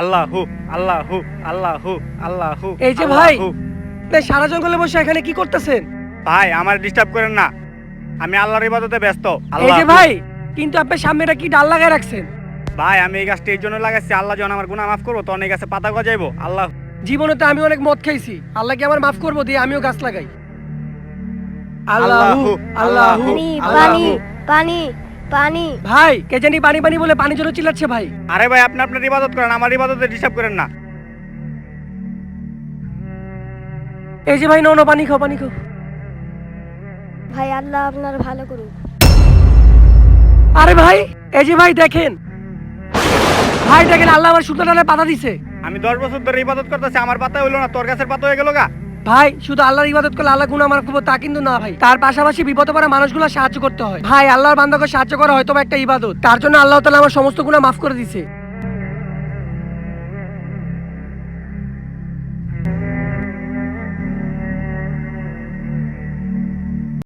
আল্লাহু আল্লাহু আল্লাহু আল্লাহু। এই যে ভাই, আপনি সারা জঙ্গলে বসে এখানে কি করতেছেন? ভাই আমার ডিস্টার্ব করেন না, আমি আল্লাহর ইবাদতে ব্যস্ত। এই যে ভাই, কিন্তু আপনার সামনে এটা কি ডাল লাগায় রাখছেন? ভাই আমি এই গাছটা এই জন্য লাগাইছি, আল্লাহ যখন আমার গুনাহ মাফ করবো তখন এই গাছে পাতা গজাইবো। আল্লাহ জীবনে তো আমি অনেক মদ খাইছি, আল্লাহ কি আমার মাফ করবো দিয়ে আমিও গাছ লাগাই। আল্লাহু, আল্লাহু পানি আল্লাহু। পানি পানি পানি। ভাই কে জানি পানি পানি বলে পানি জন্য চিল্লাচ্ছে ভাই। আরে ভাই আপনি আপনার ইবাদত করেন, আমার ইবাদতে ডিস্টার্ব করেন না। এই যে ভাই, নো পানি খাও, পানি খাও। ভাই আল্লাহ আপনার ভালো করুক। আরে ভাই, এই যে ভাই দেখেন, ভাই দেখেন আল্লাহ আমার সুতো ডালে পাতা দিছে। আমি 10 বছর ধরে ইবাদত করতেছি, আমার পাতা হইলো না, তোর গাছের পাতা হয়ে গেল গা। ভাই শুধু আল্লাহর ইবাদত করলে আল্লাহ গুনাহ মাফ করবো তা কিন্তু না ভাই, তার পাশাপাশি বিপদে পড়া মানুষগুলো সাহায্য করতে হয়। ভাই আল্লাহর বান্দাকে সাহায্য করা হয়তো বা একটা ইবাদত, তার জন্য আল্লাহ তাআলা আমার সমস্ত গুনাহ মাফ করে দিয়েছে।